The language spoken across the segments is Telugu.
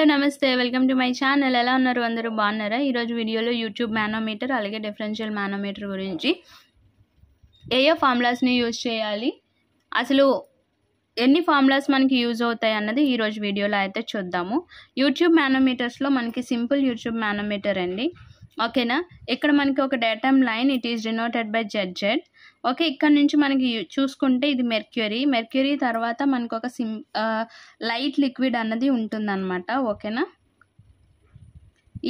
నమస్తే వెల్కమ్ టు మై ఛానల్. ఎలా ఉన్నారు అందరూ బాగున్నారా? ఈరోజు వీడియోలో యూట్యూబ్ మానోమీటర్ అలాగే డిఫరెన్షియల్ మానోమీటర్ గురించి ఏ ఫార్ములాస్ని యూజ్ చేయాలి, అసలు ఎన్ని ఫార్ములాస్ మనకి యూజ్ అవుతాయి అన్నది ఈరోజు వీడియోలో అయితే చూద్దాము. యూట్యూబ్ మానోమీటర్స్లో మనకి సింపుల్ యూట్యూబ్ మానోమీటర్ అండి. ఓకేనా, ఇక్కడ మనకి ఒక datum line, it is denoted by ZZ. Okay, ఇక్కడ నుంచి మనకి చూసుకుంటే ఇది మెర్క్యూరీ తర్వాత మనకు ఒక లైట్ లిక్విడ్ అన్నది ఉంటుందన్నమాట. ఓకేనా,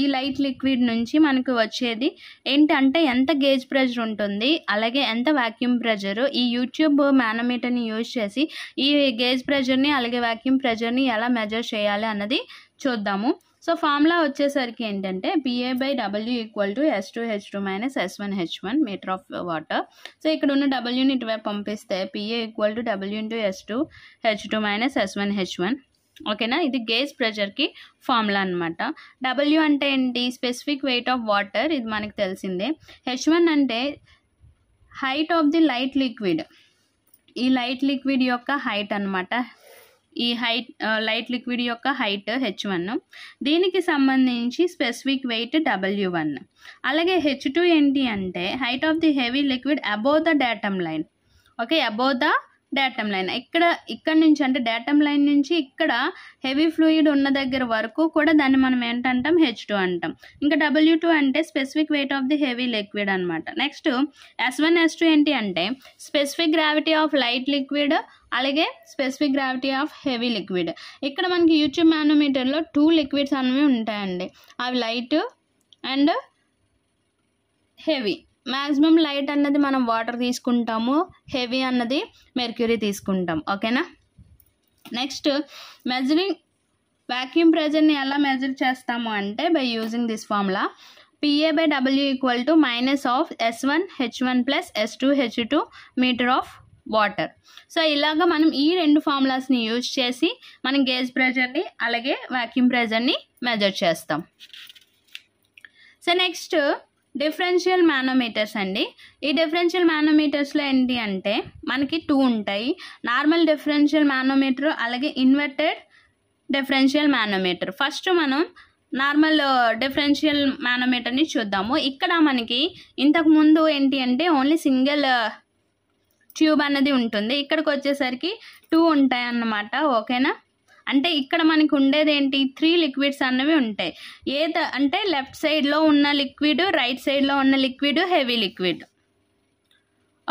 ఈ లైట్ లిక్విడ్ నుంచి మనకు వచ్చేది ఏంటంటే ఎంత గేజ్ ప్రెషర్ ఉంటుంది, అలాగే ఎంత వాక్యూమ్ ప్రెషర్. ఈ యూట్యూబ్ మానోమీటర్ని యూజ్ చేసి ఈ గేజ్ ప్రెషర్ని అలాగే వాక్యూమ్ ప్రెషర్ని ఎలా మెజర్ చేయాలి అన్నది చూద్దాము. సో ఫార్ములా వచ్చేసరికి ఏంటంటే PA/W = S2H2 - S1H1 metre of water. So ఇక్కడ ఉన్న Wని ఇటువైపు పంపిస్తే PA = W × S2H2 - S1H1. ఓకేనా, ఇది గేజ్ ప్రెషర్కి ఫార్ములా అనమాట. W అంటే ఏంటి? స్పెసిఫిక్ వెయిట్ ఆఫ్ వాటర్, ఇది మనకు తెలిసిందే. H1 అంటే height of the light liquid, ఈ లైట్ లిక్విడ్ యొక్క హైట్ అనమాట. ఈ లైట్ లిక్విడ్ యొక్క హైట్ H1. దీనికి సంబంధించి స్పెసిఫిక్ వెయిట్ W1. అలాగే H2 ఏంటి అంటే height of the heavy liquid above the datum line. Okay, above the datum line. ఇక్కడ నుంచి అంటే డేటమ్ లైన్ నుంచి ఇక్కడ హెవీ ఫ్లూయిడ్ ఉన్న దగ్గర వరకు కూడా దాన్ని మనం ఏంటంటాం? H2 అంటాం. ఇంకా W2 అంటే specific weight of the heavy liquid అనమాట. నెక్స్ట్ S1 S2 ఏంటి అంటే specific gravity of light liquid అలాగే specific gravity of heavy liquid. ఇక్కడ మనకి యూట్యూబ్ మానోమీటర్లో 2 లిక్విడ్స్ అనేవి ఉంటాయండి, అవి light and heavy. Maximum light అన్నది మనం వాటర్ తీసుకుంటాము, హెవీ అన్నది మెర్క్యూరీ తీసుకుంటాం. ఓకేనా, నెక్స్ట్ మెజరింగ్ వాక్యూమ్ ప్రెషర్ని ఎలా మెజర్ చేస్తాము అంటే by using this formula PA/W = -S1H1 + S2H2 metre of water. So ఇలాగా మనం ఈ రెండు ఫార్ములాస్ని యూజ్ చేసి మనం గేజ్ ప్రెషర్ని అలాగే వాక్యూమ్ ప్రెషర్ని మెజర్ చేస్తాం. సో నెక్స్ట్ డిఫరెన్షియల్ మానోమీటర్స్ అండి. ఈ డిఫరెన్షియల్ మానోమీటర్స్లో ఏంటి అంటే మనకి 2 ఉంటాయి, నార్మల్ డిఫరెన్షియల్ మానోమీటర్ అలాగే ఇన్వర్టెడ్ డిఫరెన్షియల్ మానోమీటర్. ఫస్ట్ మనం నార్మల్ డిఫరెన్షియల్ మానోమీటర్ని చూద్దాము. ఇక్కడ మనకి ఇంతకుముందు ఏంటి అంటే ఓన్లీ సింగిల్ ట్యూబ్ అన్నది ఉంటుంది, ఇక్కడికి వచ్చేసరికి 2 ఉంటాయి అన్నమాట. ఓకేనా, అంటే ఇక్కడ మనకి ఉండేది ఏంటి? 3 లిక్విడ్స్ అన్నవి ఉంటాయి. అంటే లెఫ్ట్ సైడ్లో ఉన్న లిక్విడ్, రైట్ సైడ్లో ఉన్న లిక్విడ్, హెవీ లిక్విడ్.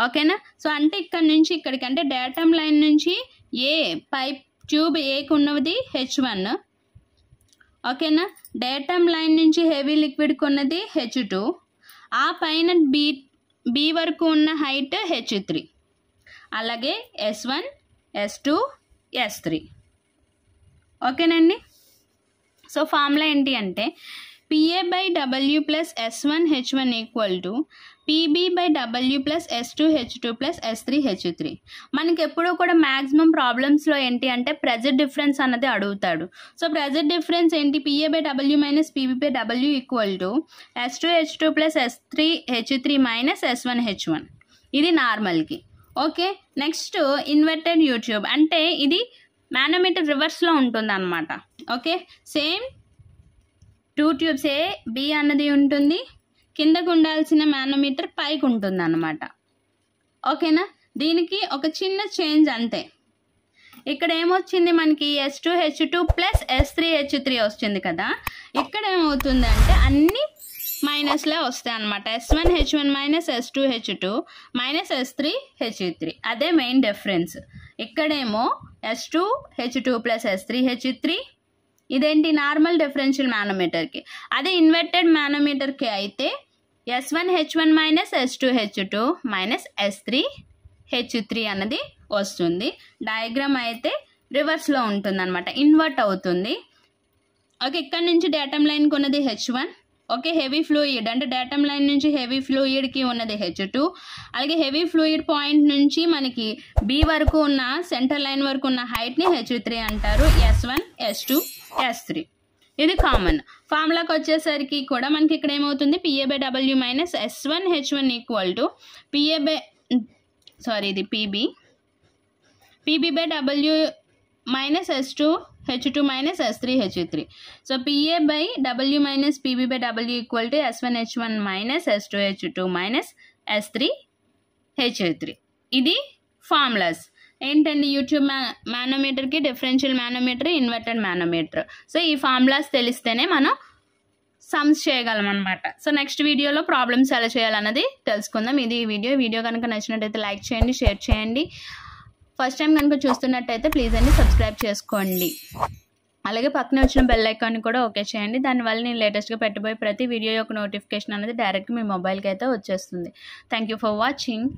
ఓకేనా, సో అంటే ఇక్కడ నుంచి ఇక్కడికి అంటే డేటమ్ లైన్ నుంచి పైప్ ట్యూబ్ ఏకి ఉన్నది H1. ఓకేనా, డేటమ్ లైన్ నుంచి హెవీ లిక్విడ్కి ఉన్నది H2. ఆ పైన బి వరకు ఉన్న హైట్ H3. అలాగే S1 S2 S3. ఓకేనండి, సో ఫార్ములా ఏంటి అంటే PA/W + S1H1 = PB/W + S2H2 + S3H3. మనకి ఎప్పుడూ కూడా మ్యాక్సిమం ప్రాబ్లమ్స్లో ఏంటి అంటే ప్రెజర్ డిఫరెన్స్ అన్నది అడుగుతాడు. సో ప్రెజర్ డిఫరెన్స్ ఏంటి? PA/W - PB/W = S2H2 + S3H3 - S1H1. ఇది నార్మల్కి. ఓకే, నెక్స్ట్ ఇన్వర్టెడ్ యూట్యూబ్ అంటే ఇది మానోమీటర్ రివర్స్లో ఉంటుంది అనమాట. Okay, same 2 tubes A B అన్నది ఉంటుంది, కిందకు ఉండాల్సిన మానోమీటర్ పైకి ఉంటుంది అనమాట. ఓకేనా, దీనికి ఒక చిన్న చేంజ్ అంతే. ఇక్కడ ఏమొచ్చింది మనకి? S2H2 + S3H3 వచ్చింది కదా. ఇక్కడ ఏమవుతుంది అంటే అన్ని మైనస్లే వస్తాయి అనమాట. S1H1 - S2H2 - S3H3. అదే మెయిన్ డిఫరెన్స్. ఇక్కడేమో S2H2 + S3H3. ఇదేంటి? నార్మల్ డిఫరెన్షియల్ మానోమీటర్కి. అదే ఇన్వర్టెడ్ మానోమీటర్కి అయితే S1H1 - S2H2 - S3H3 అన్నది వస్తుంది. డయాగ్రామ్ అయితే రివర్స్లో ఉంటుంది అనమాట, ఇన్వర్ట్ అవుతుంది. ఓకే, ఇక్కడ నుంచి డేటమ్ లైన్కి ఉన్నది H1. ఓకే, హెవీ ఫ్లూయిడ్ అంటే డేటమ్ లైన్ నుంచి హెవీ ఫ్లూయిడ్కి ఉన్నది H2. అలాగే హెవీ ఫ్లూయిడ్ పాయింట్ నుంచి మనకి B వరకు ఉన్న సెంటర్ లైన్ వరకు ఉన్న హైట్ని H3 అంటారు. S1 S2 S3 ఇది కామన్. ఫార్ములాకి వచ్చేసరికి కూడా మనకి ఇక్కడ ఏమవుతుంది? PA/W - S1H1 = ఇది PB. PB/W - S2 H2 minus S3H3. So Pa by W minus Pb by W equal to S1H1 minus S2H2 minus S3H3. ఇది ఫార్ములాస్ ఏంటండి యూట్యూబ్ మానోమీటర్కి, differential manometer, inverted manometer. So ఈ ఫార్ములాస్ తెలిస్తేనే మనం సమ్స్ చేయగలం అనమాట. సో నెక్స్ట్ వీడియోలో ప్రాబ్లమ్స్ ఎలా చేయాలన్నది తెలుసుకుందాం. ఇది వీడియో కనుక నచ్చినట్టయితే లైక్ చేయండి, షేర్ చేయండి. ఫస్ట్ టైం కనుక చూస్తున్నట్టయితే ప్లీజ్ అండి సబ్స్క్రైబ్ చేసుకోండి. అలాగే పక్కనే వచ్చిన బెల్ ఐకాన్ కూడా ఓకే చేయండి. దానివల్ల నేను లేటెస్ట్గా పెట్టబోయే ప్రతి వీడియో యొక్క నోటిఫికేషన్ అనేది డైరెక్ట్ మీ మొబైల్కి అయితే వచ్చేస్తుంది. Thank you for watching.